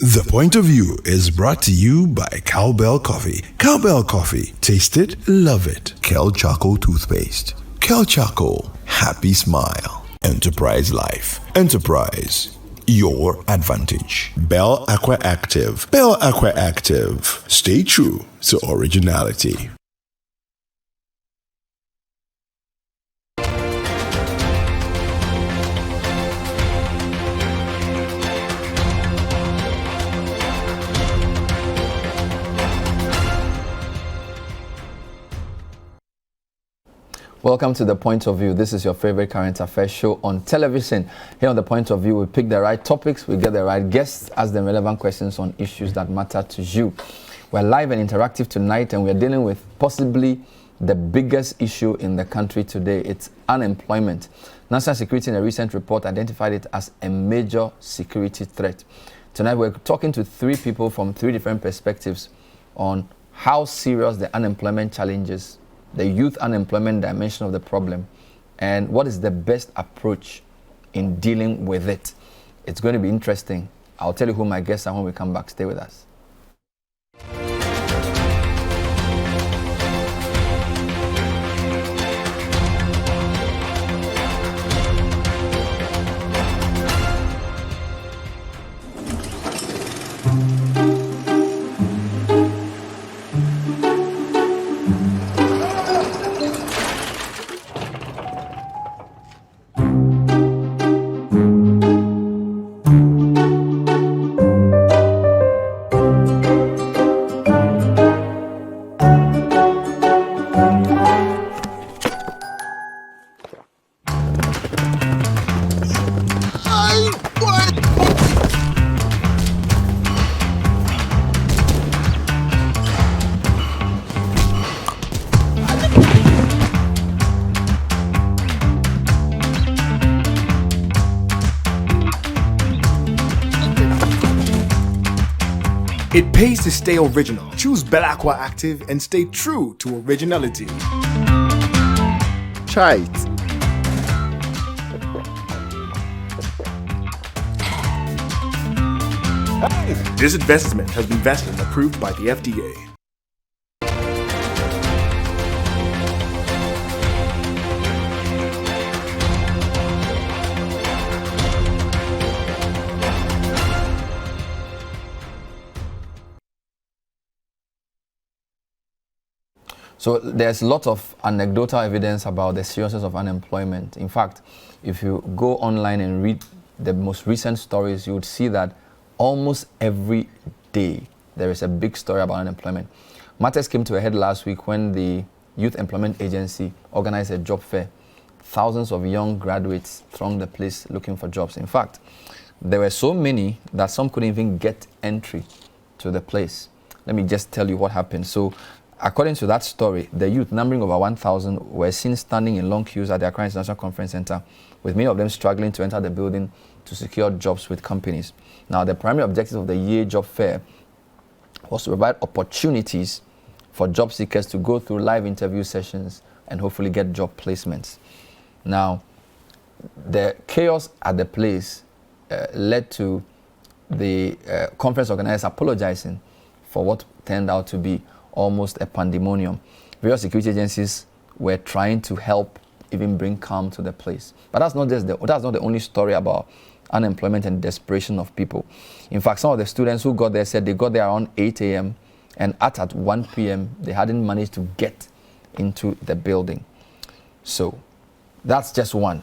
The Point of View is brought to you by Cowbell Coffee. Cowbell Coffee. Taste it, love it. Kel Charcoal Toothpaste. Kel Charcoal. Happy smile. Enterprise Life. Enterprise. Your advantage. Bell Aqua Active. Bell Aqua Active. Stay true to originality. Welcome to The Point of View. This is your favorite current affairs show on television. Here on The Point of View, we pick the right topics, we get the right guests, ask them relevant questions on issues that matter to you. We're live and interactive tonight, and we're dealing with possibly the biggest issue in the country today. It's unemployment. National Security in a recent report identified it as a major security threat. Tonight, we're talking to three people from three different perspectives on how serious the unemployment challenges, the youth unemployment dimension of the problem, and what is the best approach in dealing with it. It's going to be interesting. I'll tell you who my guests are when we come back. Stay with us. It pays to stay original. Choose Bell Aqua Active and stay true to originality. Try it. This investment has been vetted and approved by the FDA. So there's a lot of anecdotal evidence about the seriousness of unemployment. In fact, if you go online and read the most recent stories, you would see that almost every day there is a big story about unemployment. Matters came to a head last week when the Youth Employment Agency organized a job fair. Thousands of young graduates thronged the place looking for jobs. In fact, there were so many that some couldn't even get entry to the place. Let me just tell you what happened. So, according to that story, the youth, numbering over 1,000, were seen standing in long queues at the Accra International Conference Center, with many of them struggling to enter the building to secure jobs with companies. Now, the primary objective of the year job fair was to provide opportunities for job seekers to go through live interview sessions and hopefully get job placements. Now, the chaos at the place led to the conference organizers apologizing for what turned out to be almost a pandemonium. Various security agencies were trying to help even bring calm to the place. But that's not the only story about unemployment and desperation of people. In fact, some of the students who got there said they got there around 8 a.m. and at 1 p.m. they hadn't managed to get into the building. So that's just one.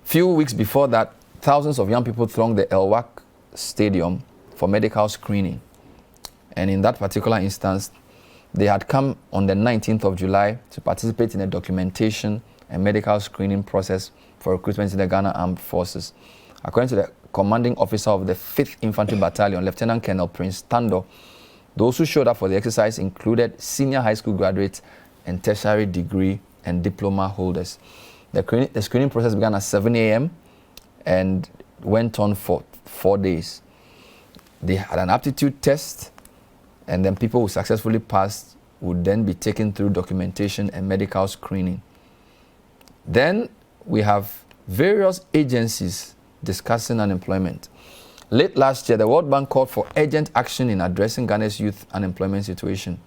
Few weeks before that, thousands of young people thronged the Elwak Stadium for medical screening. And in that particular instance, they had come on the 19th of July to participate in a documentation and medical screening process for recruitment in the Ghana Armed Forces. According to the commanding officer of the 5th Infantry Battalion, Lieutenant Colonel Prince Tando, those who showed up for the exercise included senior high school graduates and tertiary degree and diploma holders. The screening process began at 7 a.m. and went on for 4 days. They had an aptitude test, and then people who successfully passed would then be taken through documentation and medical screening. Then we have various agencies discussing unemployment. Late last year, the World Bank called for urgent action in addressing Ghana's youth unemployment situation.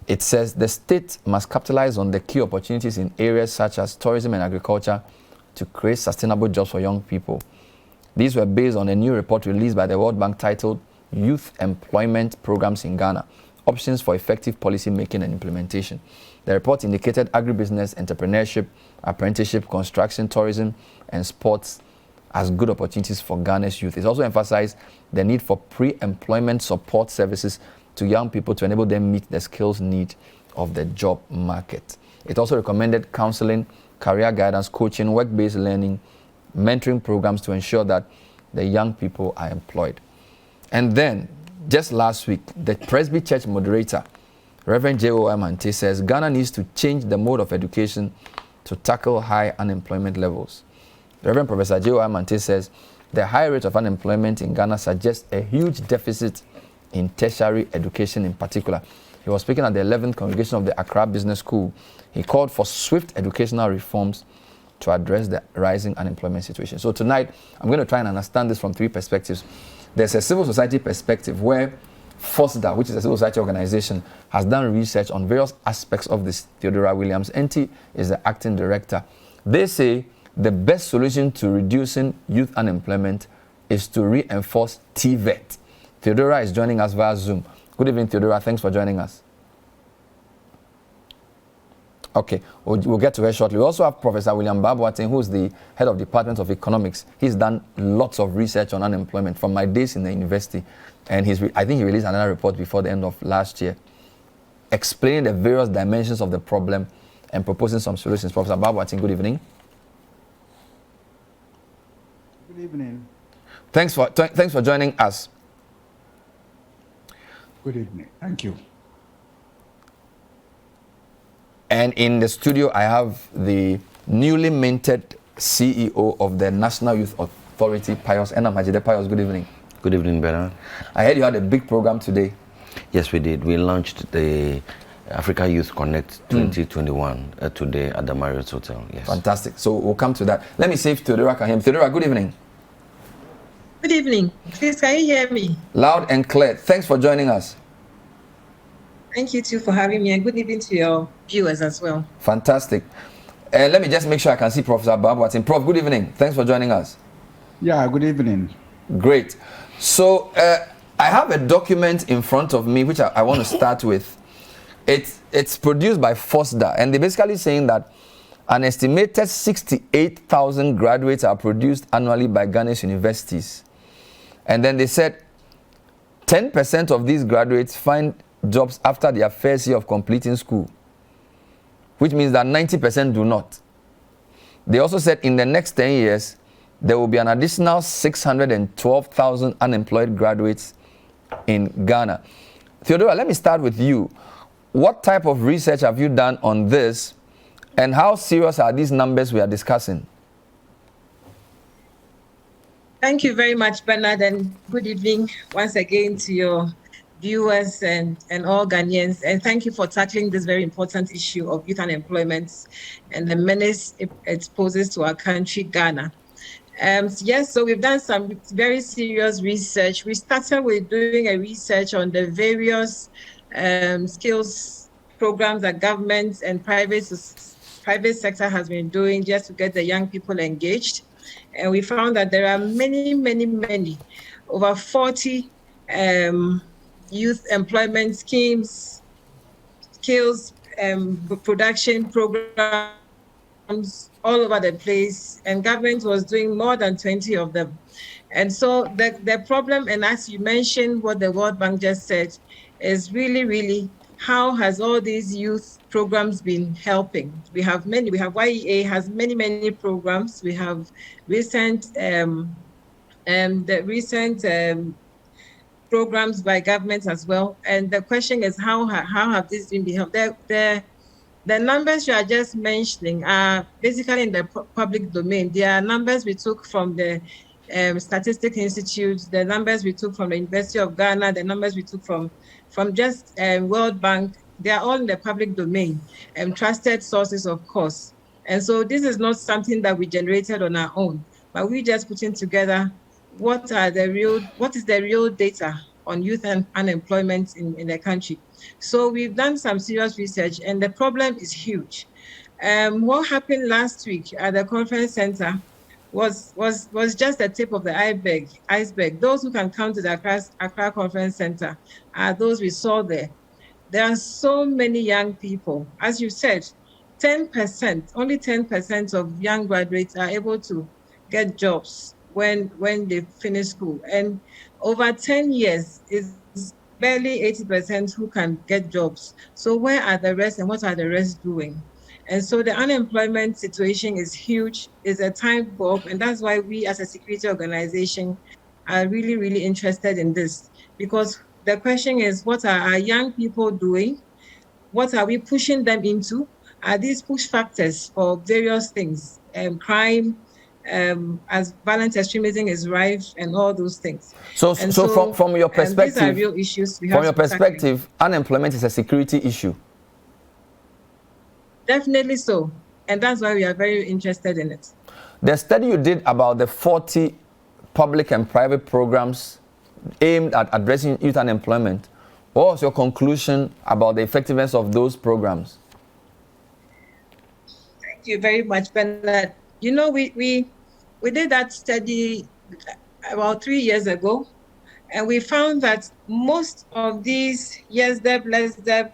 It says the state must capitalize on the key opportunities in areas such as tourism and agriculture to create sustainable jobs for young people. These were based on a new report released by the World Bank titled Youth Employment Programs in Ghana, Options for Effective Policy Making and Implementation. The report indicated agribusiness, entrepreneurship, apprenticeship, construction, tourism, and sports as good opportunities for Ghana's youth. It also emphasized the need for pre-employment support services to young people to enable them meet the skills need of the job market. It also recommended counseling, career guidance, coaching, work-based learning, mentoring programs to ensure that the young people are employed. And then, just last week, the Presby Church moderator, Reverend J.O.M. Ante, says Ghana needs to change the mode of education to tackle high unemployment levels. Reverend Professor J.O.M. Ante says the high rate of unemployment in Ghana suggests a huge deficit in tertiary education in particular. He was speaking at the 11th congregation of the Accra Business School. He called for swift educational reforms to address the rising unemployment situation. So tonight, I'm going to try and understand this from three perspectives. There's a civil society perspective where FOSDA, which is a civil society organization, has done research on various aspects of this. Theodora Williams Enti is the acting director. They say the best solution to reducing youth unemployment is to reinforce TVET. Theodora is joining us via Zoom. Good evening, Theodora. Thanks for joining us. Okay, we'll get to her shortly. We also have Professor William Babuatin, who's the head of Department of Economics. He's done lots of research on unemployment from my days in the university. And I think he released another report before the end of last year, explaining the various dimensions of the problem and proposing some solutions. Professor Babuatin, good evening. Good evening. Thanks for joining us. Good evening. Thank you. And in the studio, I have the newly minted CEO of the National Youth Authority, Pius Enam Hajide. Pius, good evening. Good evening, Bernard. I heard you had a big program today. Yes, we did. We launched the Africa Youth Connect 2021 today at the Marriott Hotel. Yes. Fantastic. So we'll come to that. Let me see if Theodora can hear me. Theodora, good evening. Good evening. Please, can you hear me? Loud and clear. Thanks for joining us. Thank you too for having me, and good evening to your viewers as well. Fantastic. Let me just make sure I can see Professor Babuatin. Prof, good evening. Thanks for joining us. Yeah, good evening. Great. So I have a document in front of me which I want to start with. It's produced by FOSDA, and they're basically saying that an estimated 68,000 graduates are produced annually by Ghana's universities. And then they said 10% of these graduates find jobs after their first year of completing school, which means that 90% do not. They also said in the next 10 years, there will be an additional 612,000 unemployed graduates in Ghana. Theodora, let me start with you. What type of research have you done on this, and how serious are these numbers we are discussing? Thank you very much, Bernard, and good evening once again to your viewers and all Ghanaians. And thank you for tackling this very important issue of youth unemployment and the menace it poses to our country, Ghana. Yes, so we've done some very serious research. We started with doing a research on the various skills programs that government and private sector has been doing just to get the young people engaged. And we found that there are many, over 40 youth employment schemes, skills production programs all over the place, and government was doing more than 20 of them. And so the problem, and as you mentioned what the World Bank just said, is really how has all these youth programs been helping? We have YEA has many programs. We have recent programs by government as well. And the question is how have these been helped? The numbers you are just mentioning are basically in the public domain. They are numbers we took from the Statistics Institute, the numbers we took from the University of Ghana, the numbers we took from just World Bank. They are all in the public domain and trusted sources, of course. And so this is not something that we generated on our own, but we just putting together what is the real data on youth and unemployment in the country. So we've done some serious research, and the problem is huge. What happened last week at the conference center was just the tip of the iceberg. Those who can come to the Accra Conference Center are those we saw there. There are so many young people. As you said, 10%, only 10% of young graduates are able to get jobs when they finish school. And over 10 years, it's barely 80% who can get jobs. So where are the rest, and what are the rest doing? And so the unemployment situation is huge, is a time bomb, and that's why we as a security organization are really, really interested in this. Because the question is, what are our young people doing? What are we pushing them into? Are these push factors for various things? Crime, as violent extremism is rife, and all those things. So from your perspective, these are real issues. From your perspective, unemployment is a security issue. Definitely so, and that's why we are very interested in it. The study you did about the 40 public and private programs aimed at addressing youth unemployment, what was your conclusion about the effectiveness of those programs? Thank you very much, Bernard. You know, we did that study about 3 years ago, and we found that most of these YesDep, LesDep,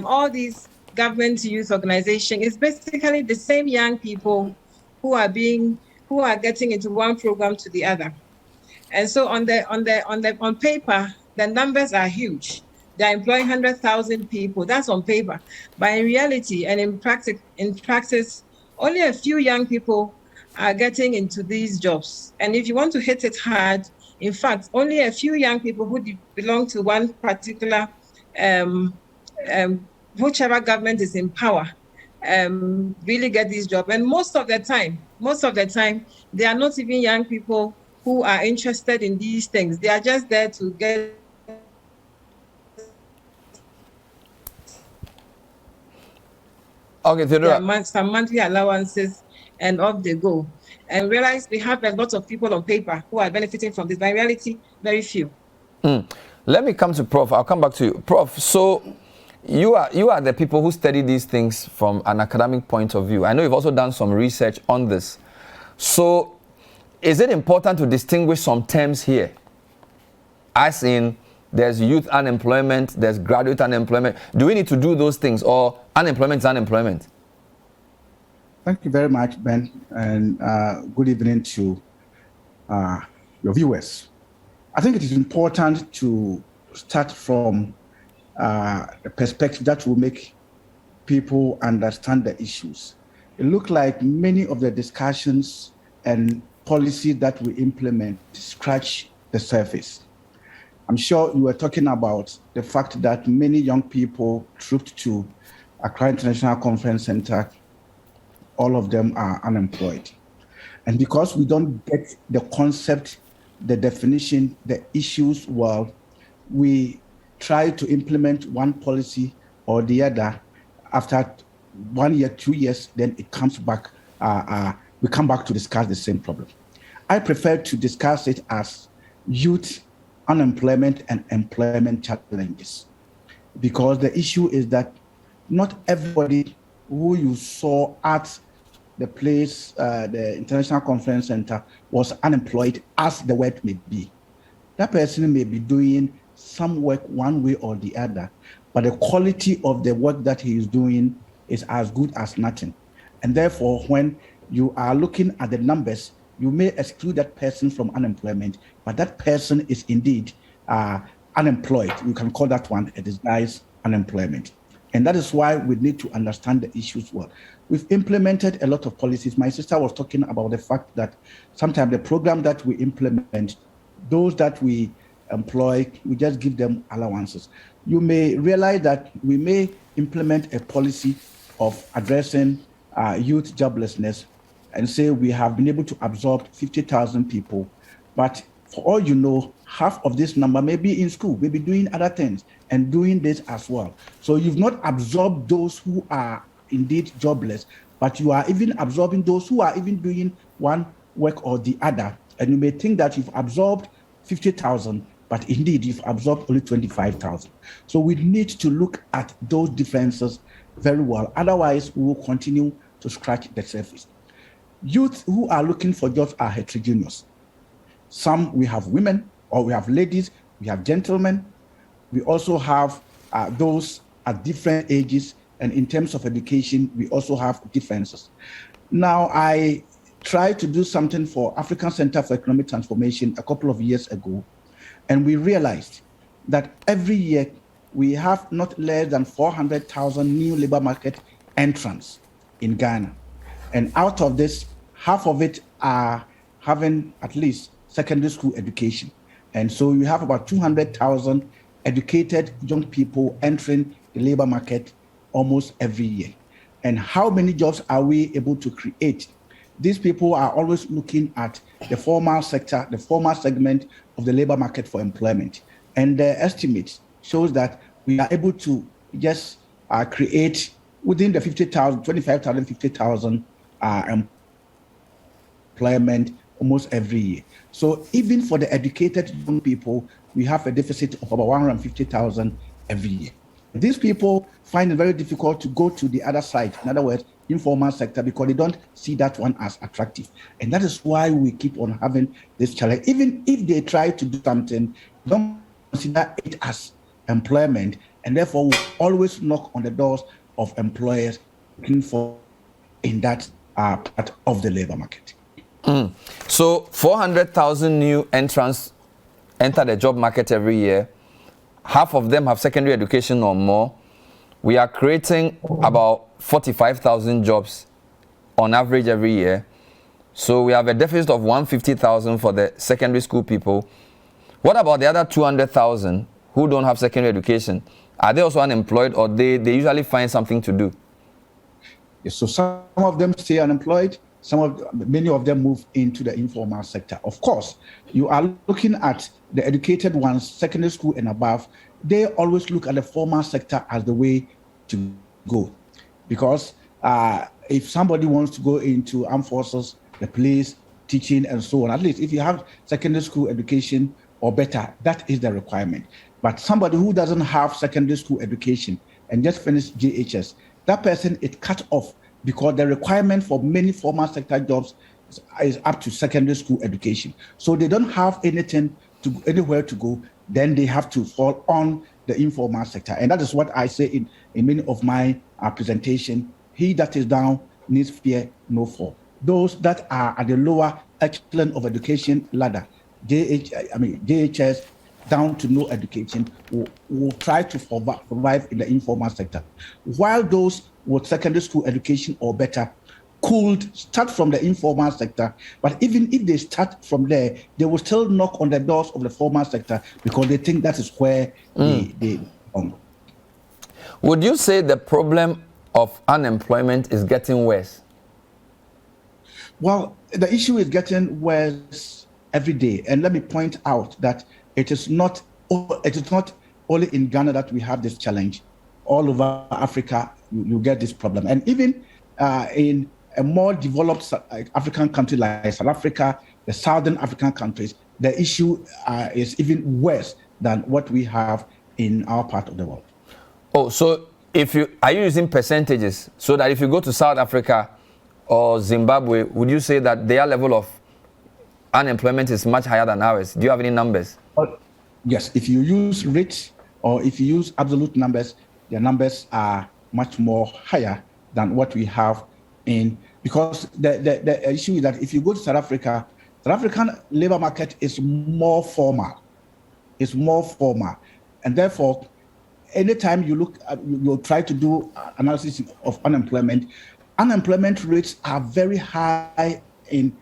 all these government youth organization is basically the same young people who are getting into one program to the other. And so on paper, the numbers are huge. They're employing 100,000 people. That's on paper. But in reality and in practice, only a few young people are getting into these jobs. And if you want to hit it hard, in fact, only a few young people who belong to one particular whichever government is in power, really get this job. And most of the time, they are not even young people who are interested in these things. They are just there to get some monthly allowances, and off they go. And realize we have a lot of people on paper who are benefiting from this, but in reality, very few. Let me come to Prof. I'll come back to you. Prof, so you are the people who study these things from an academic point of view. I know you've also done some research on this. So is it important to distinguish some terms here? As in, there's youth unemployment, there's graduate unemployment. Do we need to do those things, or unemployment is unemployment? Thank you very much, Ben, and good evening to your viewers. I think it is important to start from a perspective that will make people understand the issues. It looks like many of the discussions and policies that we implement scratch the surface. I'm sure you were talking about the fact that many young people trooped to Accra International Conference Center. All of them are unemployed. And because we don't get the concept, the definition, the issues well, we try to implement one policy or the other. After 1 year, 2 years, then it comes back, we come back to discuss the same problem. I prefer to discuss it as youth unemployment and employment challenges, because the issue is that not everybody who you saw at the place, the International Conference Center, was unemployed as the word may be. That person may be doing some work one way or the other, but the quality of the work that he is doing is as good as nothing. And therefore, when you are looking at the numbers, you may exclude that person from unemployment, but that person is indeed unemployed. You can call that one a disguised unemployment. And that is why we need to understand the issues well. We've implemented a lot of policies. My sister was talking about the fact that sometimes the program that we implement, those that we employ, we just give them allowances. You may realize that we may implement a policy of addressing youth joblessness and say we have been able to absorb 50,000 people, but for all you know, half of this number may be in school, may be doing other things and doing this as well. So you've not absorbed those who are indeed jobless, but you are even absorbing those who are even doing one work or the other. And you may think that you've absorbed 50,000, but indeed you've absorbed only 25,000. So we need to look at those differences very well. Otherwise, we will continue to scratch the surface. Youth who are looking for jobs are heterogeneous. Some, we have women, or we have ladies, we have gentlemen. We also have those at different ages, and in terms of education, we also have differences. Now, I tried to do something for African Center for Economic Transformation a couple of years ago, and we realized that every year we have not less than 400,000 new labor market entrants in Ghana. And out of this, half of it are having at least secondary school education. And so you have about 200,000 educated young people entering the labor market almost every year. And how many jobs are we able to create? These people are always looking at the formal sector, the formal segment of the labor market for employment. And the estimate shows that we are able to just create within the 50,000, 25,000, 50,000 employment almost every year. So even for the educated young people, we have a deficit of about 150,000 every year. These people find it very difficult to go to the other side, in other words, informal sector, because they don't see that one as attractive. And that is why we keep on having this challenge. Even if they try to do something, don't consider it as employment, and therefore we always knock on the doors of employers looking for in that part of the labor market. So 400,000 new entrants enter the job market every year. Half of them have secondary education or more. We are creating about 45,000 jobs on average every year. So we have a deficit of 150,000 for the secondary school people. What about the other 200,000 who don't have secondary education? Are they also unemployed, or they usually find something to do? Yes, so some of them stay unemployed. Many of them move into the informal sector. Of course, you are looking at the educated ones, secondary school and above. They always look at the formal sector as the way to go, because if somebody wants to go into armed forces, the police, teaching, and so on, at least if you have secondary school education or better, that is the requirement. But somebody who doesn't have secondary school education and just finished JHS, that person is cut off, because the requirement for many formal sector jobs is up to secondary school education. So they don't have anywhere to go, then they have to fall on the informal sector. And that is what I say in many of my presentation. He that is down needs fear no fall. Those that are at the lower echelon of education ladder, JHS, down to no education, will try to survive in the informal sector, while those with secondary school education or better could start from the informal sector. But even if they start from there, they will still knock on the doors of the formal sector, because they think that is where they Would you say the problem of unemployment is getting worse? Well, the issue is getting worse every day. And let me point out that it is not only in Ghana that we have this challenge. All over Africa, you get this problem. And even in a more developed African country like South Africa, the Southern African countries, the issue is even worse than what we have in our part of the world. Oh, so are you using percentages, so that if you go to South Africa or Zimbabwe, would you say that their level of unemployment is much higher than ours? Do you have any numbers? Yes, if you use rates or if you use absolute numbers, the numbers are much more higher than what we have because the issue is that if you go to South Africa, the African labor market is more formal. It's more formal. And therefore, anytime you try to do analysis of unemployment rates are very high in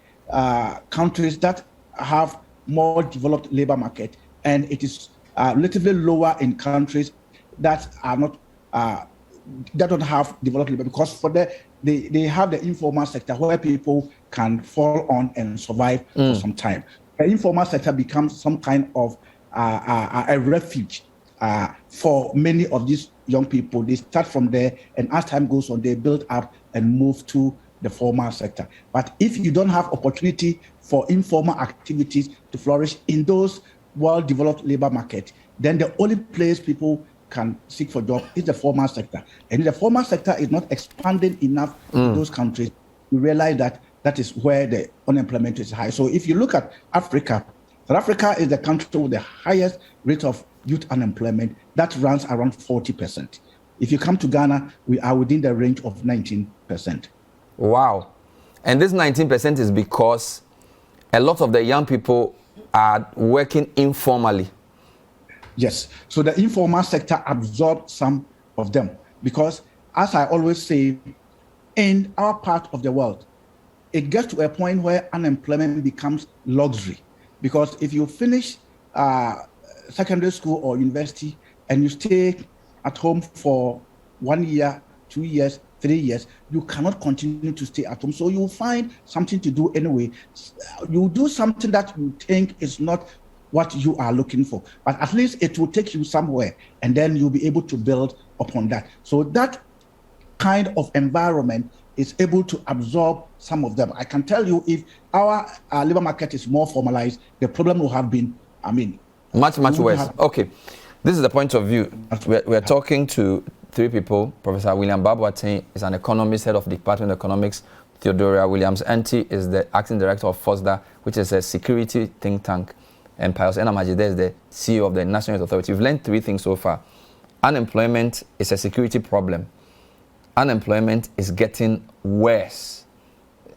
countries that have more developed labor market, and it is relatively lower in countries that are not that don't have developed labor, because they have the informal sector where people can fall on and survive for some time. The informal sector becomes some kind of a refuge for many of these young people. They start from there, and as time goes on, they build up and move to the formal sector. But if you don't have opportunity for informal activities to flourish in those well-developed labor market, then the only place people can seek for jobs is the formal sector. And if the formal sector is not expanding enough in those countries, you realize that that is where the unemployment is high. So if you look at Africa, South Africa is the country with the highest rate of youth unemployment. That runs around 40%. If you come to Ghana, we are within the range of 19%. Wow. And this 19% is because a lot of the young people are working informally. Yes. So the informal sector absorbed some of them because, as I always say, in our part of the world, it gets to a point where unemployment becomes luxury. Because if you finish secondary school or university and you stay at home for 1 year, 2 years, 3 years, you cannot continue to stay at home. So you find something to do anyway. You do something that you think is not what you are looking for, but at least it will take you somewhere, and then you'll be able to build upon that. So that kind of environment is able to absorb some of them. I can tell you, if our labor market is more formalized, the problem will have been, much worse. Okay, this is the point of view. We're talking to three people. Professor William Baboateng is an economist, head of the Department of Economics. Theodora Williams-Enti is the acting director of FOSDA, which is a security think tank. And Pius Enam-Ajide is the CEO of the National Youth Authority. We've learned three things so far. Unemployment is a security problem. Unemployment is getting worse.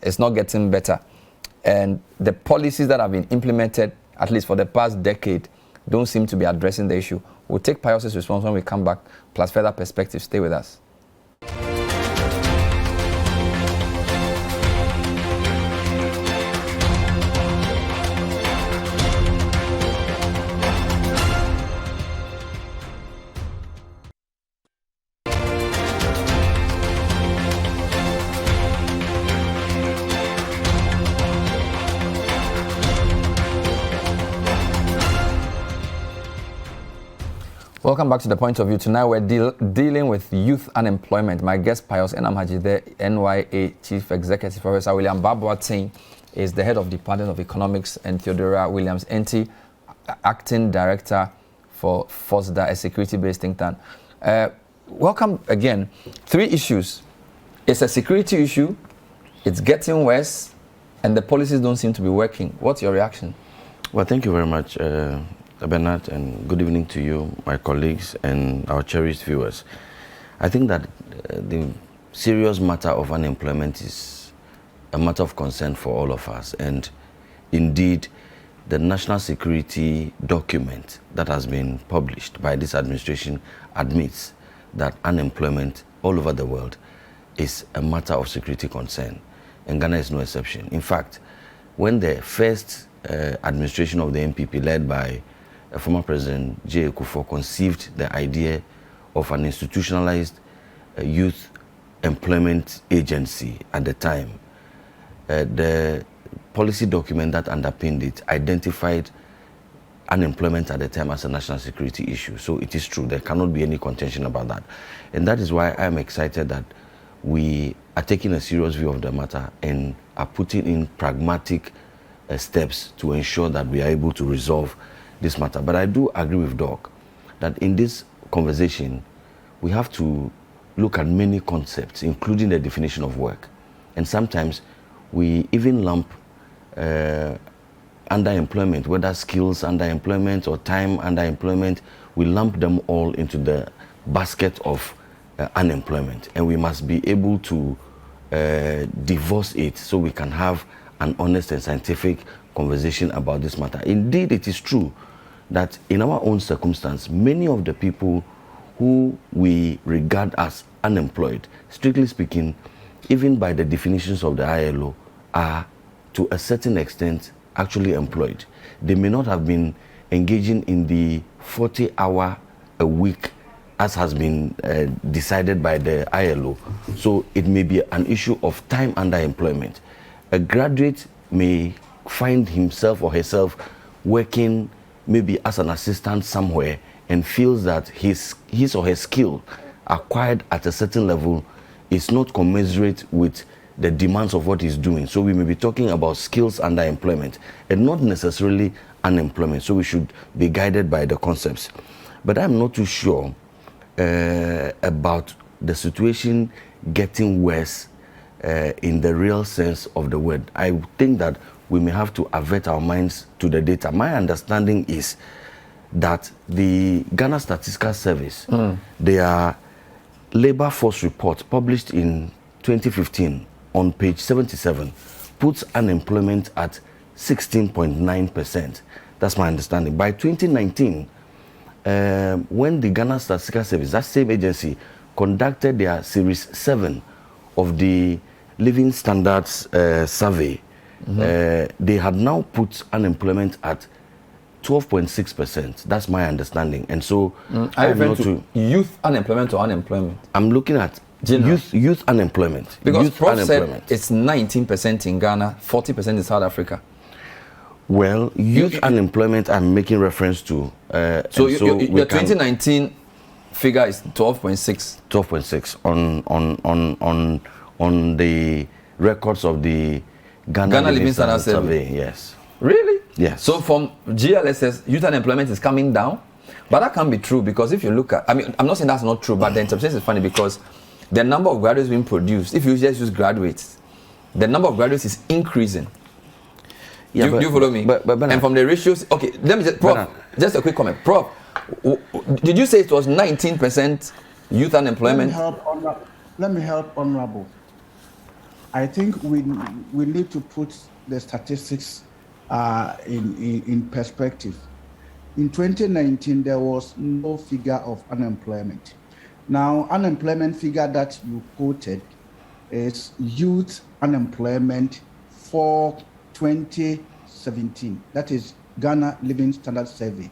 It's not getting better. And the policies that have been implemented, at least for the past decade, don't seem to be addressing the issue. We'll take Pius's response when we come back, plus further perspectives. Stay with us. Welcome back to The Point of View. Tonight we're dealing with youth unemployment. My guest, Pius Enam-Ajide, NYA Chief Executive. Professor William Baboateng is the head of Department of Economics, and Theodora Williams-Enti, Acting Director for FOSDA, a security-based think tank. Welcome again. Three issues. It's a security issue, it's getting worse, and the policies don't seem to be working. What's your reaction? Well, thank you very much, Bernard, and good evening to you, my colleagues, and our cherished viewers. I think that the serious matter of unemployment is a matter of concern for all of us. And indeed, the national security document that has been published by this administration admits that unemployment all over the world is a matter of security concern. And Ghana is no exception. In fact, when the first administration of the NPP, led by former President J. Akufo, conceived the idea of an institutionalized youth employment agency at the time, the policy document that underpinned it identified unemployment at the time as a national security issue. So it is true, there cannot be any contention about that. And that is why I am excited that we are taking a serious view of the matter and are putting in pragmatic steps to ensure that we are able to resolve this matter. But I do agree with Doc that in this conversation, we have to look at many concepts, including the definition of work. And sometimes we even lump underemployment, whether skills underemployment or time underemployment, we lump them all into the basket of unemployment. And we must be able to divorce it so we can have an honest and scientific conversation about this matter. Indeed, it is true that in our own circumstance, many of the people who we regard as unemployed, strictly speaking, even by the definitions of the ILO, are to a certain extent actually employed. They may not have been engaging in the 40-hour a week as has been decided by the ILO. So it may be an issue of time underemployment. A graduate may find himself or herself working maybe as an assistant somewhere and feels that his or her skill acquired at a certain level is not commensurate with the demands of what he's doing. So we may be talking about skills underemployment and not necessarily unemployment. So we should be guided by the concepts. But I'm not too sure about the situation getting worse in the real sense of the word. I think that we may have to avert our minds to the data. My understanding is that the Ghana Statistical Service, their labor force report published in 2015 on page 77 puts unemployment at 16.9%. That's my understanding. By 2019, when the Ghana Statistical Service, that same agency, conducted their Series 7 of the Living Standards Survey, they had now put unemployment at 12.6%. That's my understanding. And so I refer to youth unemployment or unemployment? I'm looking at youth unemployment. Because youth Prof said it's 19% in Ghana, 40% in South Africa. Well, youth unemployment I'm making reference to. So your 2019 figure is 12.6. 12.6 on the records of the Ghana Living Standards Survey. Yes. Really? Yes. So from GLSS, youth unemployment is coming down, but that can't be true because if you look at, I mean, I'm not saying that's not true, but the interpretation is funny because the number of graduates being produced, if you just use graduates, the number of graduates is increasing. Yeah, do you follow me? But and from the ratios, okay, let me just, Prof, just a quick comment. Prof, did you say it was 19% youth unemployment? Let me help, Honorable. I think we need to put the statistics in perspective. In 2019, there was no figure of unemployment. Now, unemployment figure that you quoted is youth unemployment for 2017. That is Ghana Living Standards Survey.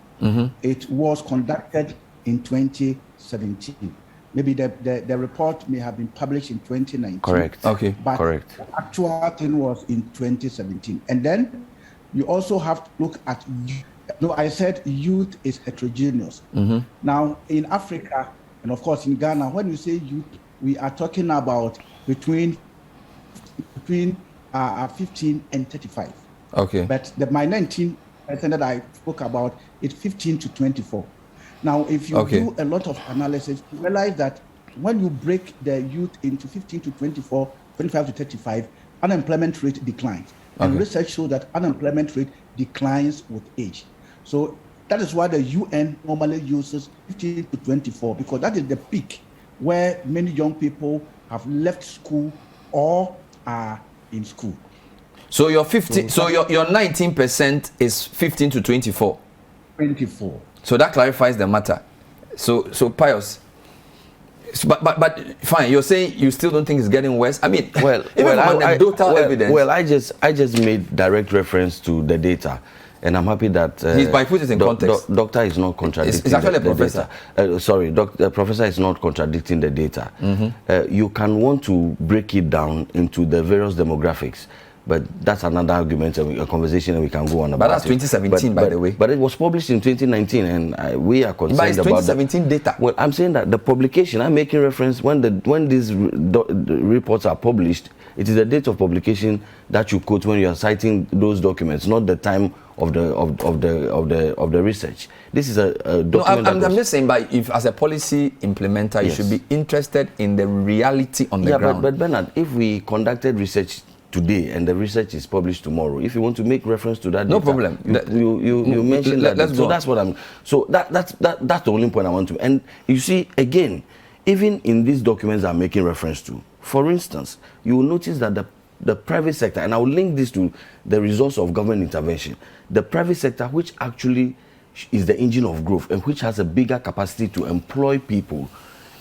It was conducted in 2017. Maybe the report may have been published in 2019. Correct. Okay. But correct. The actual thing was in 2017. And then you also have to look at, I said youth is heterogeneous. Now, in Africa, and of course in Ghana, when we say youth, we are talking about between 15 and 35. Okay. But my 19% that I spoke about is 15 to 24. Now, if you do a lot of analysis, you realize that when you break the youth into 15 to 24, 25 to 35, unemployment rate declines. And research shows that unemployment rate declines with age. So that is why the UN normally uses 15 to 24, because that is the peak where many young people have left school or are in school. So your 19% is 15 to 24. 24. So that clarifies the matter. So Pius, but fine. You're saying you still don't think it's getting worse. I mean, anecdotal evidence. Well, I just made direct reference to the data, and I'm happy that he's by putting it in context. Doctor is not contradicting. It's actually a professor. The professor is not contradicting the data. You can want to break it down into the various demographics. But that's another argument, a conversation that we can go on about. But that's 2017, by the way. But it was published in 2019, and we are concerned about 2017 data. Well, I'm saying that the publication, I'm making reference when these reports are published. It is the date of publication that you quote when you are citing those documents, not the time of the research. This is a document. No, I'm just saying, but if as a policy implementer, you should be interested in the reality on the ground. But Bernard, if we conducted research today and the research is published tomorrow, if you want to make reference to that no data, problem. You mentioned that. So that's what I'm. So that's the only point I want to. And you see, again, even in these documents I'm making reference to, for instance, you will notice that the private sector, and I will link this to the results of government intervention, the private sector, which actually is the engine of growth and which has a bigger capacity to employ people.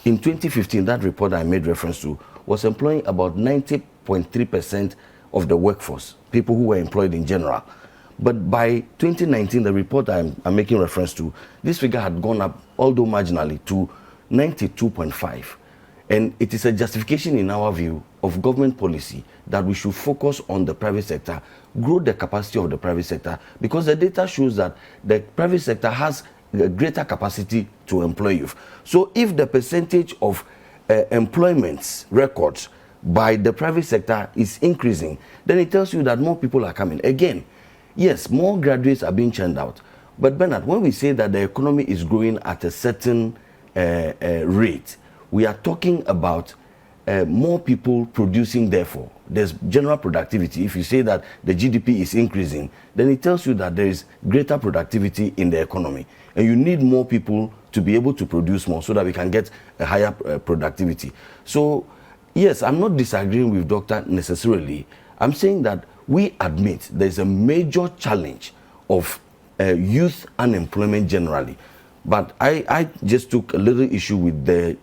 In 2015, that report I made reference to was employing about 90.3% of the workforce, people who were employed in general. But by 2019, the report I'm making reference to, this figure had gone up, although marginally, to 92.5. And it is a justification in our view of government policy that we should focus on the private sector, grow the capacity of the private sector, because the data shows that the private sector has a greater capacity to employ youth. So if the percentage of employment records by the private sector is increasing, then it tells you that more people are coming. Again, yes, more graduates are being churned out. But Bernard, when we say that the economy is growing at a certain rate, we are talking about more people producing, therefore. There's general productivity. If you say that the GDP is increasing, then it tells you that there is greater productivity in the economy. And you need more people to be able to produce more so that we can get a higher productivity. So, yes, I'm not disagreeing with Doctor necessarily. I'm saying that we admit there's a major challenge of youth unemployment generally. But I just took a little issue with the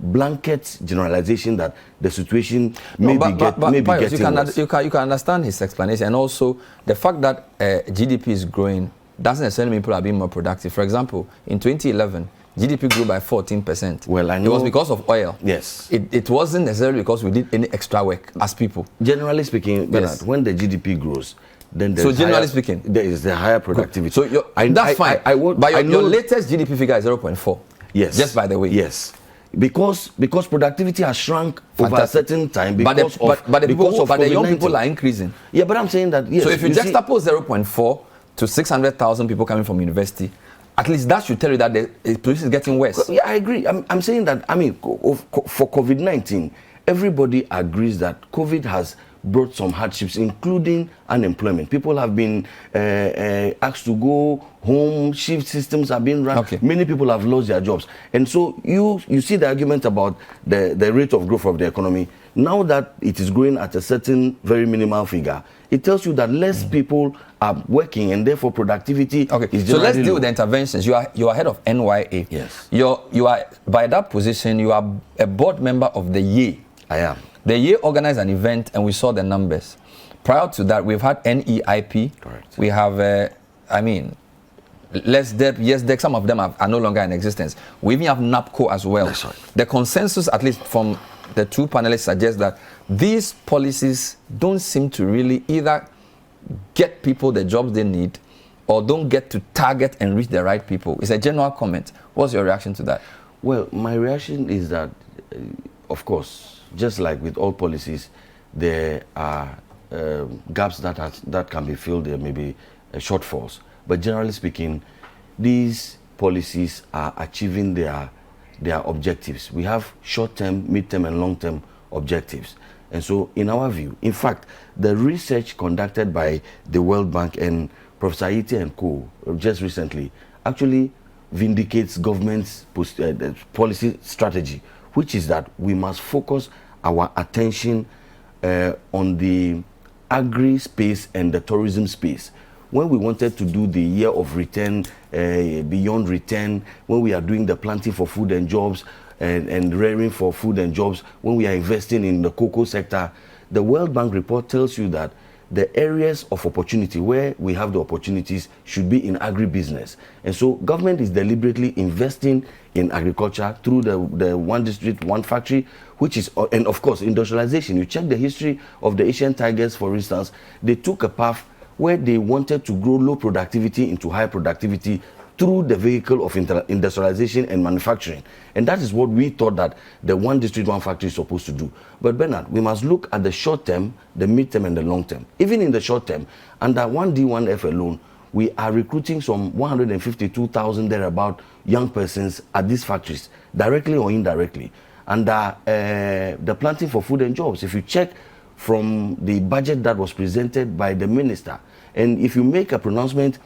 blanket generalization that the situation may be getting worse. You can understand his explanation, and also the fact that GDP is growing doesn't necessarily mean people are being more productive. For example, in 2011, GDP grew by 14%. Well, I know. It was because of oil. Yes. It wasn't necessarily because we did any extra work as people. Generally speaking, Bernard, yes, when the GDP grows, then there's there is the higher productivity. So that's fine. But your latest GDP figure is 0.4. Yes. Just by the way. Yes. Because productivity has shrunk over a certain time but the young people are increasing. Yeah, but I'm saying that, yes. So if you juxtapose 0.4 to 600,000 people coming from university, at least that should tell you that the police is getting worse. Yeah, I agree. I'm saying that, I mean, for COVID-19, everybody agrees that COVID has brought some hardships, including unemployment. People have been asked to go home, shift systems have been run. Okay. Many people have lost their jobs. And so you see the argument about the rate of growth of the economy. Now that it is growing at a certain very minimal figure, it tells you that less people are working, and therefore productivity is generally so let's deal low. with the interventions. You are head of NYA. Yes. You are, by that position, you are a board member of the YE. I am. The YE organized an event, and we saw the numbers. Prior to that, we've had NEIP. Correct. We have, YesDec, some of them are no longer in existence. We even have NAPCO as well. That's right. The consensus, at least from the two panelists, suggests that these policies don't seem to really either get people the jobs they need or don't get to target and reach the right people. It's a general comment. What's your reaction to that? Well, my reaction is that, of course, just like with all policies, there are gaps that can be filled. There may be shortfalls. But generally speaking, these policies are achieving their objectives. We have short-term, mid-term, and long-term objectives. And so, in our view, in fact, the research conducted by the World Bank and Professor Iti and co. just recently actually vindicates government's policy strategy, which is that we must focus our attention on the agri space and the tourism space. When we wanted to do the year of return, beyond return, when we are doing the planting for food and jobs and rearing for food and jobs, when we are investing in the cocoa sector, the World Bank report tells you that the areas of opportunity where we have the opportunities should be in agribusiness. And so government is deliberately investing in agriculture through the one district, one factory, which is, and of course, industrialization. You check the history of the Asian tigers, for instance, they took a path where they wanted to grow low productivity into high productivity through the vehicle of industrialization and manufacturing. And that is what we thought that the one district, one factory is supposed to do. But Bernard, we must look at the short term, the mid term, and the long term. Even in the short term, under 1D1F alone, we are recruiting some 152,000 thereabout young persons at these factories, directly or indirectly. Under the planting for food and jobs, if you check from the budget that was presented by the minister, and if you make a pronouncement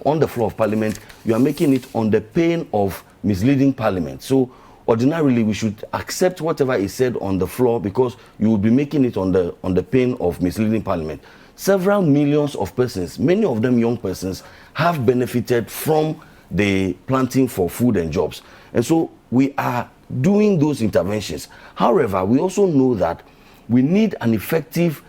on the floor of parliament, you are making it on the pain of misleading parliament. So ordinarily we should accept whatever is said on the floor, because you will be making it on the pain of misleading parliament. Several millions of persons, many of them young persons, have benefited from the planting for food and jobs. And so we are doing those interventions. However, we also know that we need an effective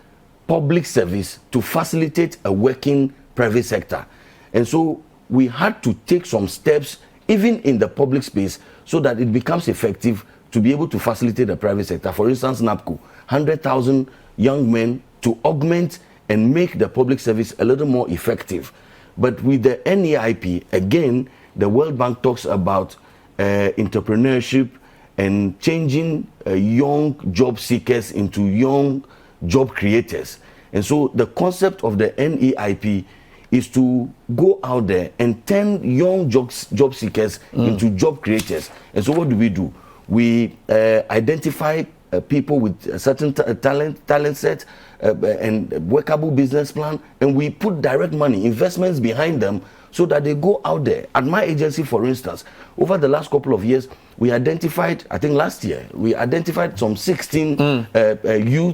public service to facilitate a working private sector. And so we had to take some steps, even in the public space, so that it becomes effective to be able to facilitate the private sector. For instance, NAPCO, 100,000 young men to augment and make the public service a little more effective. But with the NEIP, again, the World Bank talks about entrepreneurship and changing young job seekers into young job creators. And so the concept of the NEIP is to go out there and turn young job seekers into job creators. And so what do? We identify people with a certain talent set and workable business plan, and we put direct money, investments behind them so that they go out there. At my agency, for instance, over the last couple of years, we identified, I think last year, we identified some 16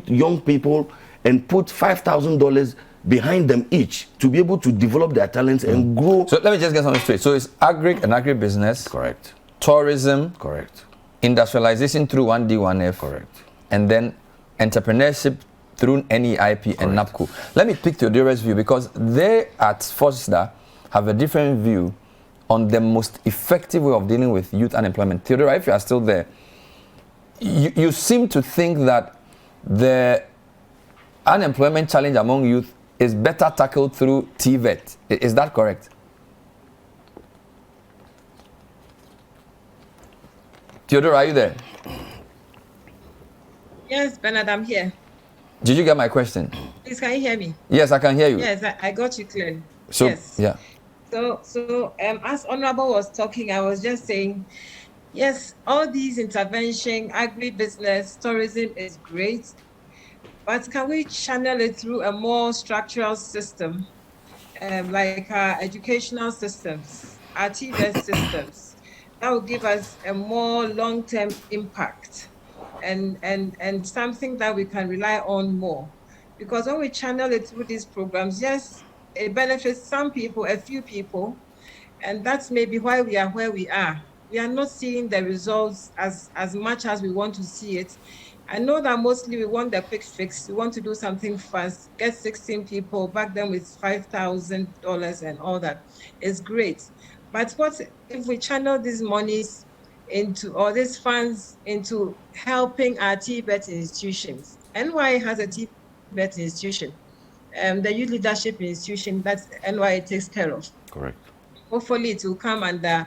young people and put $5,000 behind them each to be able to develop their talents and grow. So let me just get something straight. So it's agric and agribusiness. Correct. Tourism. Correct. Industrialization through 1D, 1F. Correct. And then entrepreneurship through NEIP and NAPCO. Let me pick Theodora's view, because they at FOSDA have a different view on the most effective way of dealing with youth unemployment. Theodora, if you are still there, you seem to think that the unemployment challenge among youth is better tackled through TVET. Is that correct? Theodora, are you there? Yes, Bernard, I'm here. Did you get my question? Please, can you hear me? Yes, I can hear you. Yes, I got you clearly. So, yes. yeah. So as Honorable was talking, I was just saying, yes, all these intervention, agribusiness, tourism is great, but can we channel it through a more structural system, like our educational systems, our TVET systems? That will give us a more long-term impact and something that we can rely on more. Because when we channel it through these programs, yes, it benefits some people, a few people, and that's maybe why we are where we are. We are not seeing the results as much as we want to see it. I know that mostly we want the quick fix. We want to do something fast, get 16 people, back them with $5,000 and all that. It's great. But what if we channel these monies into, or these funds into helping our TVET institutions? NY has a TVET institution, the Youth Leadership Institution that NY takes care of. Correct. Hopefully it will come under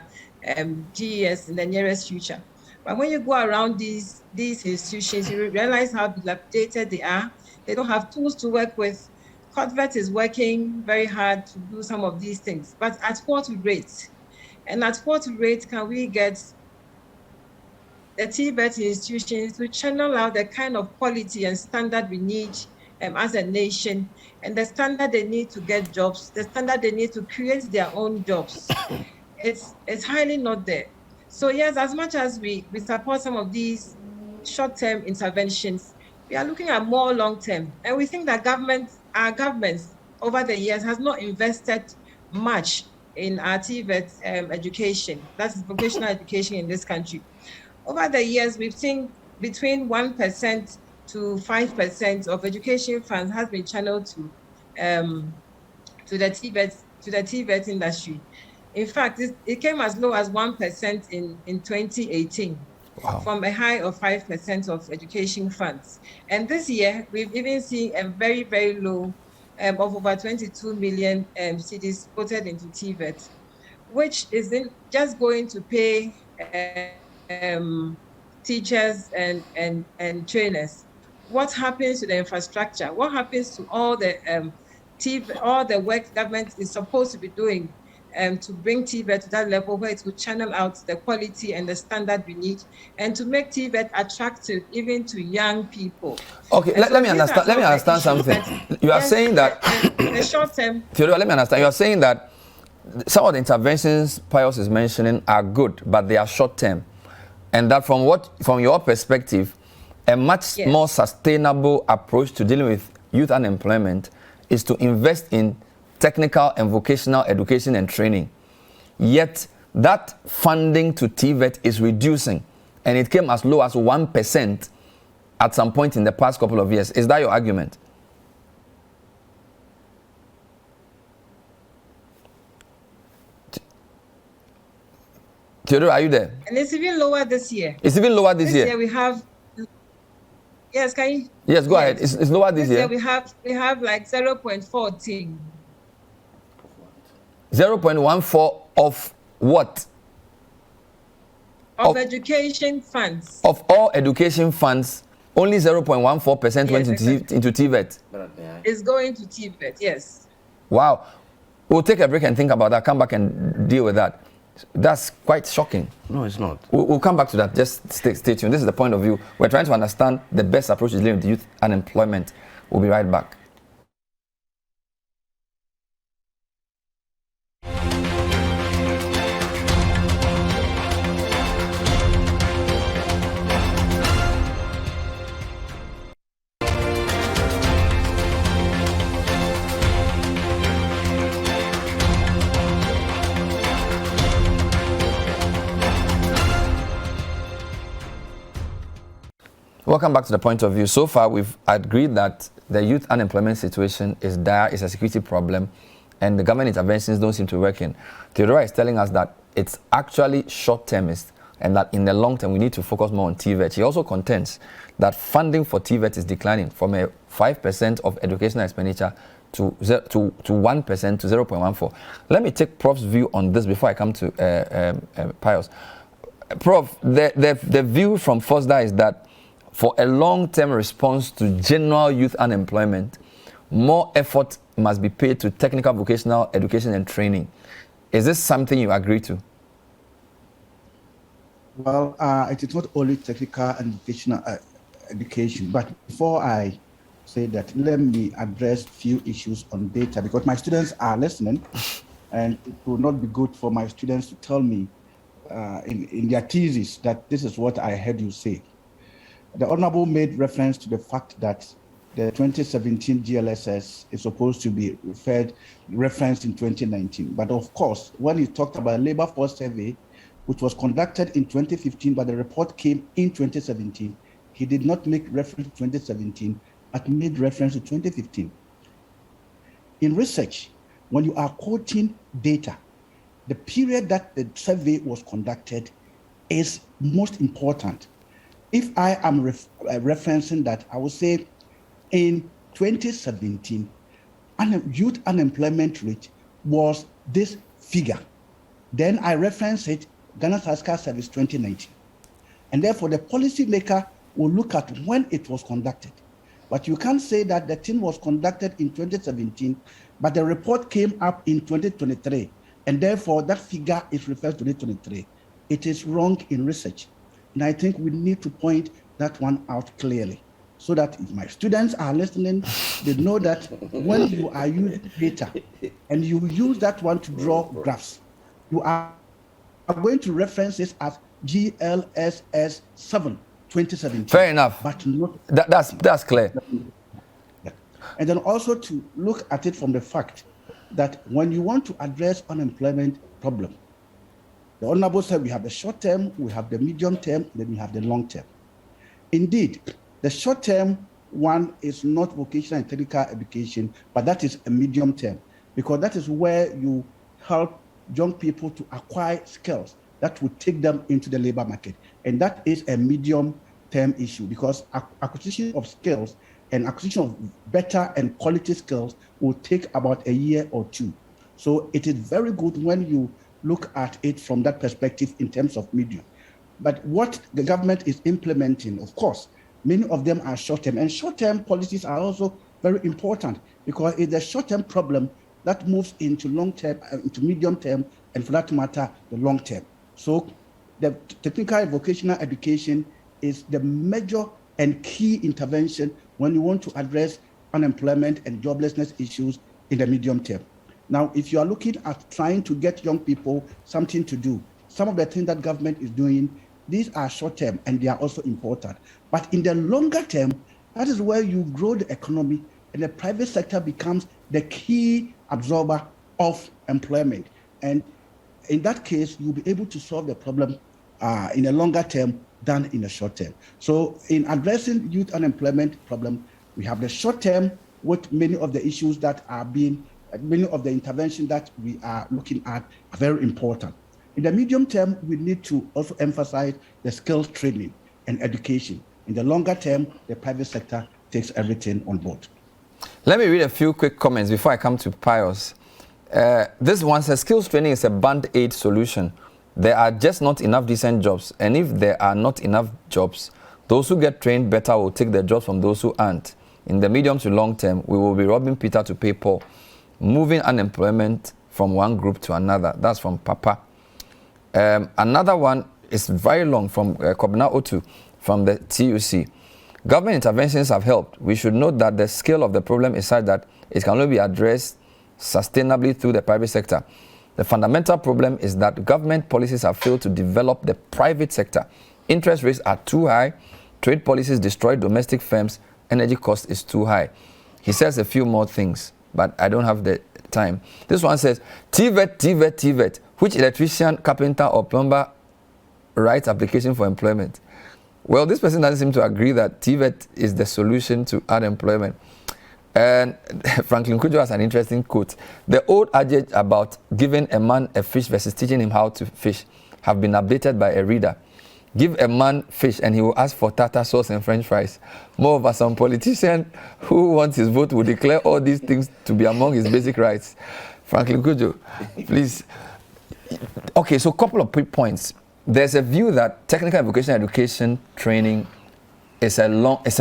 GES in the nearest future. But when you go around these institutions, you realize how dilapidated they are. They don't have tools to work with. COTVET is working very hard to do some of these things, but at what rate? And at what rate can we get the TVET institutions to channel out the kind of quality and standard we need as a nation, and the standard they need to get jobs, the standard they need to create their own jobs? It's highly not there. So yes, as much as we support some of these short-term interventions, we are looking at more long-term. And we think that our governments over the years has not invested much in our TVET education, that's vocational education in this country. Over the years, we've seen between 1% to 5% of education funds has been channeled to the TVET industry. In fact, it came as low as 1% in 2018. Wow. From a high of 5% of education funds. And this year, we've even seen a very, very low of over 22 million cedis quoted into TVET, which isn't just going to pay teachers and trainers. What happens to the infrastructure? What happens to all the work government is supposed to be doing to bring TVET to that level where it will channel out the quality and the standard we need, and to make TVET attractive even to young people? Okay, let me understand something. You are saying that the short term. Theodora, let me understand. You are saying that some of the interventions Pius is mentioning are good, but they are short term, and that from your perspective, a much more sustainable approach to dealing with youth unemployment is to invest in technical and vocational education and training. Yet that funding to TVET is reducing, and it came as low as 1% at some point in the past couple of years. Is that your argument? Theodore, are you there? And it's even lower this year. It's even lower this year. This year we have. Yes, can you? Yes, go ahead. It's lower this year. We have like 0.14. 0.14 of what? Of education funds. Of all education funds, only 0.14% went into TVET. It's going to TVET, yes. Wow. We'll take a break and think about that. Come back and deal with that. That's quite shocking. No, it's not. We'll come back to that. Just stay tuned. This is the point of view. We're trying to understand the best approach to dealing with youth unemployment. We'll be right back. Welcome back to the point of view. So far, we've agreed that the youth unemployment situation is dire, it's a security problem, and the government interventions don't seem to be working. Theodora is telling us that it's actually short-termist, and that in the long term, we need to focus more on TVET. He also contends that funding for TVET is declining from a 5% of educational expenditure to 1% to 0.14. Let me take Prof's view on this before I come to Pius. Prof, the view from FOSDA is that for a long-term response to general youth unemployment, more effort must be paid to technical vocational education and training. Is this something you agree to? Well, it is not only technical and vocational education, but before I say that, let me address a few issues on data, because my students are listening, and it will not be good for my students to tell me in their thesis that this is what I heard you say. The Honorable made reference to the fact that the 2017 GLSS is supposed to be referenced in 2019. But of course, when he talked about labor force survey, which was conducted in 2015, but the report came in 2017, he did not make reference to 2017, but made reference to 2015. In research, when you are quoting data, the period that the survey was conducted is most important. If I am referencing that, I will say in 2017, youth unemployment rate was this figure. Then I reference it, Ghana Statistical Service 2019. And therefore, the policymaker will look at when it was conducted. But you can't say that the thing was conducted in 2017, but the report came up in 2023. And therefore, that figure is referred to 2023. It is wrong in research. And I think we need to point that one out clearly, so that if my students are listening, they know that when you are using data and you use that one to draw graphs, you are going to reference this as GLSS 7 2017. Fair enough. But not that's clear. And then also to look at it from the fact that when you want to address unemployment problem, the Honorable said we have the short term, we have the medium term, then we have the long term. Indeed, the short term one is not vocational and technical education, but that is a medium term, because that is where you help young people to acquire skills that will take them into the labor market. And that is a medium term issue, because acquisition of skills and acquisition of better and quality skills will take about a year or two. So it is very good when you look at it from that perspective in terms of medium. But what the government is implementing, of course, many of them are short-term, and short-term policies are also very important, because it's a short-term problem that moves into long-term, into medium-term, and for that matter, the long-term. So the technical and vocational education is the major and key intervention when you want to address unemployment and joblessness issues in the medium term. Now, if you are looking at trying to get young people something to do, some of the things that government is doing, these are short-term and they are also important. But in the longer term, that is where you grow the economy and the private sector becomes the key absorber of employment. And in that case, you'll be able to solve the problem in the longer term than in the short term. So in addressing youth unemployment problem, we have the short term with many of the issues that are being, many of the interventions that we are looking at are very important. In the medium term, we need to also emphasize the skills training and education. In the longer term, the private sector takes everything on board. Let me read a few quick comments before I come to Pius. This one says skills training is a band-aid solution. There are just not enough decent jobs. And if there are not enough jobs, those who get trained better will take the jobs from those who aren't. In the medium to long term, we will be robbing Peter to pay Paul, moving unemployment from one group to another. That's from Papa. Another one is very long from Kobna Otu from the TUC. Government interventions have helped. We should note that the scale of the problem is such that it can only be addressed sustainably through the private sector. The fundamental problem is that government policies have failed to develop the private sector. Interest rates are too high, trade policies destroy domestic firms, energy cost is too high. He says a few more things, but I don't have the time. This one says, TVET, which electrician, carpenter, or plumber writes application for employment? Well, this person doesn't seem to agree that TVET is the solution to unemployment. And Franklin Kujo has an interesting quote. The old adage about giving a man a fish versus teaching him how to fish have been updated by a reader. Give a man fish and he will ask for tartar sauce and french fries. Moreover, some politician who wants his vote will declare all these things to be among his basic rights. Franklin Kujo, please. Okay, so a couple of quick points. There's a view that technical and vocational education training is a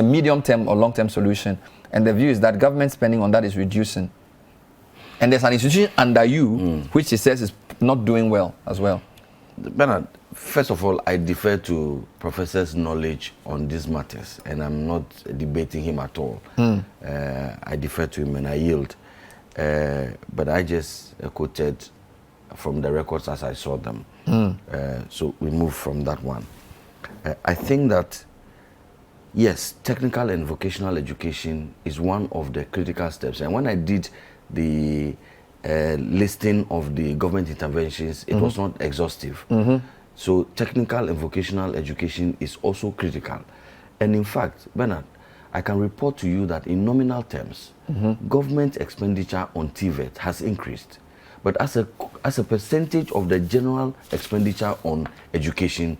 medium-term or long-term solution. And the view is that government spending on that is reducing. And there's an institution under you, which he says is not doing well as well. Bernard, first of all, I defer to Professor's knowledge on these matters, and I'm not debating him at all. I defer to him and I yield. But I just quoted from the records as I saw them. So we move from that one. I think that, yes, technical and vocational education is one of the critical steps. And when I did the listing of the government interventions, it was not exhaustive. So technical and vocational education is also critical. And in fact, Bernard, I can report to you that in nominal terms, government expenditure on TVET has increased. But as a percentage of the general expenditure on education,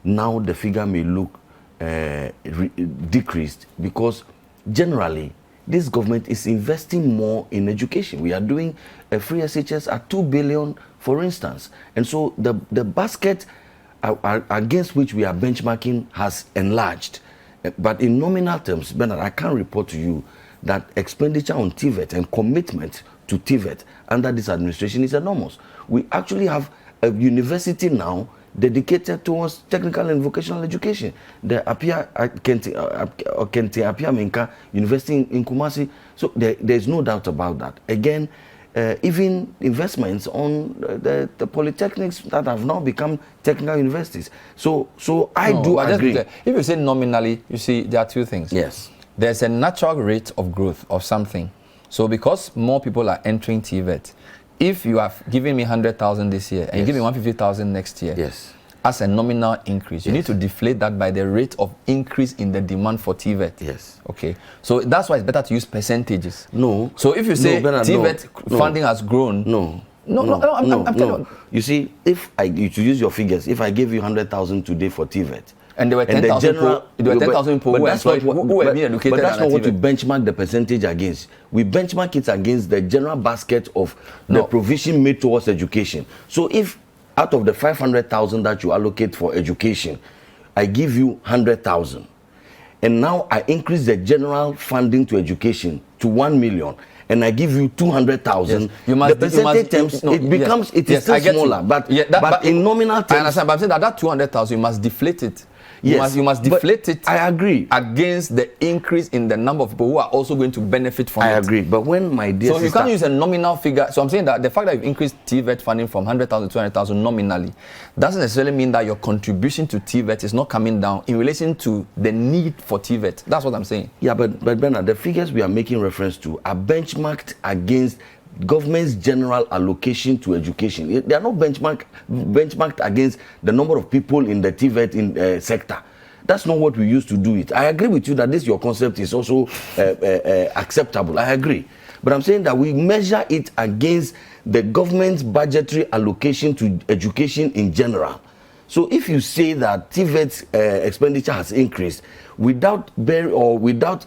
now the figure may look decreased, because generally this government is investing more in education. We are doing a free SHS at 2 billion, for instance. And so the basket against which we are benchmarking has enlarged. But in nominal terms, Bernard, I can report to you that expenditure on TVET and commitment to TVET under this administration is enormous. We actually have a university now dedicated towards technical and vocational education. The Kente Apia Menka University in Kumasi. So there's no doubt about that. Again, even investments on the polytechnics that have now become technical universities. So I do agree. If you say nominally, you see there are two things. Yes. There's a natural rate of growth of something. So because more people are entering TVET, if you have given me 100,000 this year and you give me 150,000 next year, yes, as a nominal increase, you need to deflate that by the rate of increase in the demand for TVET. Yes. Okay. So that's why it's better to use percentages. No. So if you say TVET funding has grown. No. I'm telling you. You see, if you to use your figures, if I gave you 100,000 today for TVET, and there were 10,000 people who were being educated. But that's not what you benchmark the percentage against. We benchmark it against the general basket of the provision made towards education. So if out of the 500,000 that you allocate for education, I give you 100,000, and now I increase the general funding to education to 1 million, and I give you 200,000, the percentage terms, it is still smaller. But in nominal terms, I understand, but I'm saying that 200,000, you must deflate it. Yes, you must deflate it. I agree. Against the increase in the number of people who are also going to benefit from it. I agree. But when my dear you can't use a nominal figure. So I'm saying that the fact that you've increased TVET funding from 100,000 to 200,000 nominally doesn't necessarily mean that your contribution to TVET is not coming down in relation to the need for TVET. That's what I'm saying. Yeah, but Bernard, the figures we are making reference to are benchmarked against government's general allocation to education. They are not benchmarked against the number of people in the TVET sector. That's not what we used to do it. I agree with you that your concept is also acceptable. I agree. But I'm saying that we measure it against the government's budgetary allocation to education in general. So if you say that TVET's expenditure has increased without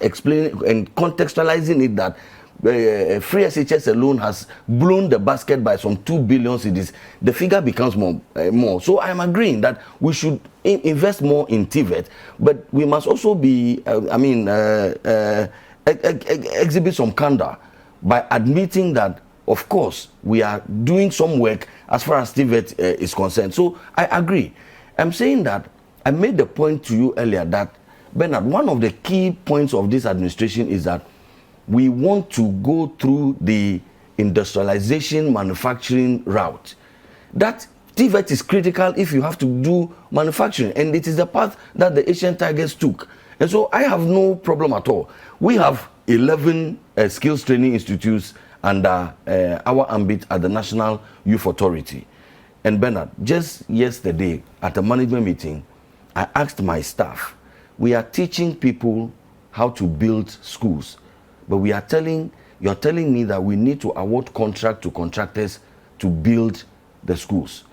explaining and contextualizing it that free SHS alone has blown the basket by some 2 billion cedis. The figure becomes more. So I am agreeing that we should invest more in TVET, but we must also be, exhibit some candor by admitting that, of course, we are doing some work as far as TVET is concerned. So I agree. I'm saying that I made the point to you earlier that, Bernard, one of the key points of this administration is that we want to go through the industrialization manufacturing route. That TVET is critical if you have to do manufacturing, and it is the path that the Asian Tigers took. And so I have no problem at all. We have 11 skills training institutes under our ambit at the National Youth Authority. And Bernard, just yesterday at a management meeting, I asked my staff, we are teaching people how to build schools, but you're telling me that we need to award contract to contractors to build the schools.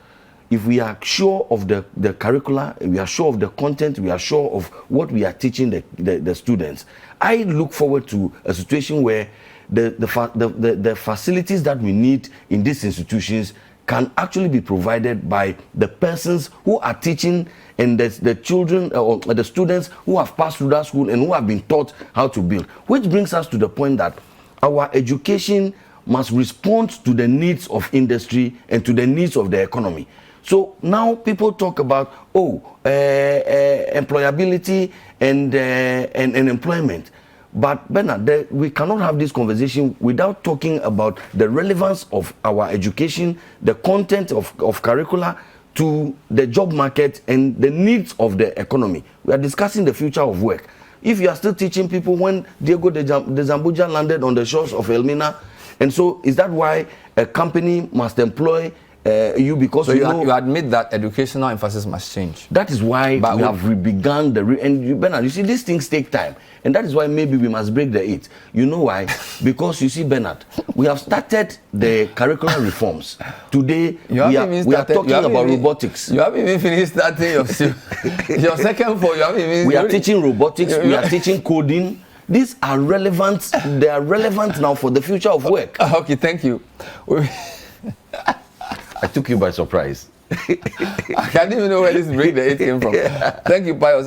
If we are sure of the curricula, we are sure of the content, we are sure of what we are teaching the students, I look forward to a situation where the facilities that we need in these institutions can actually be provided by the persons who are teaching, and the children or the students who have passed through that school and who have been taught how to build. Which brings us to the point that our education must respond to the needs of industry and to the needs of the economy. So now people talk about employability and employment. But Bernard, we cannot have this conversation without talking about the relevance of our education, the content of curricula to the job market and the needs of the economy. We are discussing the future of work. If you are still teaching people when Diego de Zambuja landed on the shores of Elmina, and so is that why a company must employ you because so you admit that educational emphasis must change? That is why we have begun Bernard, you see, these things take time, and that is why maybe we must break the 8. You know why? Because you see, Bernard, we have started the curriculum reforms. Today we are talking about robotics. You haven't even finished starting your second form. We are teaching robotics. We are teaching coding. These are relevant. They are relevant now for the future of work. Okay, thank you. I took you by surprise. I can't even know where this break the 8 came from. Thank you, Pius.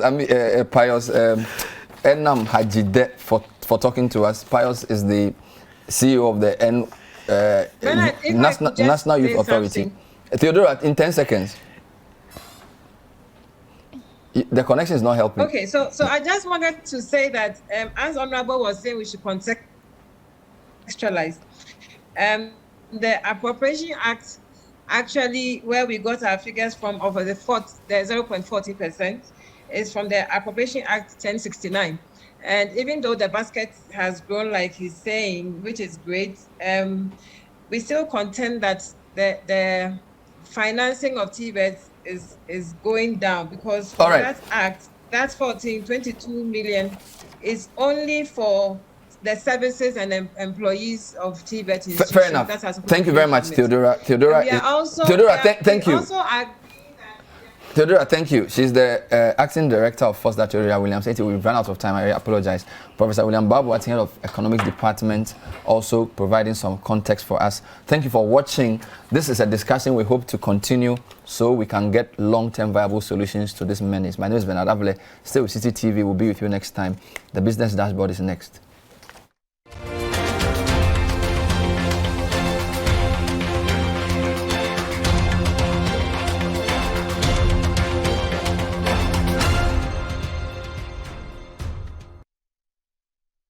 Pius Enam Hajide for talking to us. Pius is the CEO of the National Youth Authority. Theodora, in 10 seconds. The connection is not helping. Okay, so I just wanted to say that as Honorable was saying, we should contextualize. The Appropriation Act, actually, where we got our figures from over the 0.40% is from the Appropriation Act 1069. And even though the basket has grown, like he's saying, which is great, we still contend that the financing of TVET is going down, because for that act, that 22 million is only for the services and employees of TVET institutions. Fair enough. Thank you very much, Theodora. Theodora, thank you. Theodora, thank you. She's the acting director of FOSDA, Theodora Williams. We've run out of time. I apologize. Professor William Babu, at the head of Economics Department, also providing some context for us. Thank you for watching. This is a discussion we hope to continue so we can get long-term viable solutions to this menace. My name is Bernard Avile. Stay with CCTV. We'll be with you next time. The Business Dashboard is next.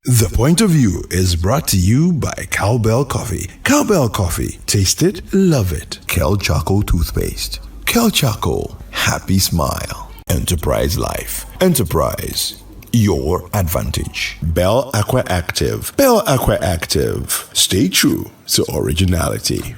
The Point of View is brought to you by Cowbell Coffee. Cowbell Coffee. Taste it, love it. Kel Charcoal Toothpaste. Kel Charcoal. Happy smile. Enterprise Life. Enterprise. Your advantage. Bell Aqua Active. Bell Aqua Active. Stay true to originality.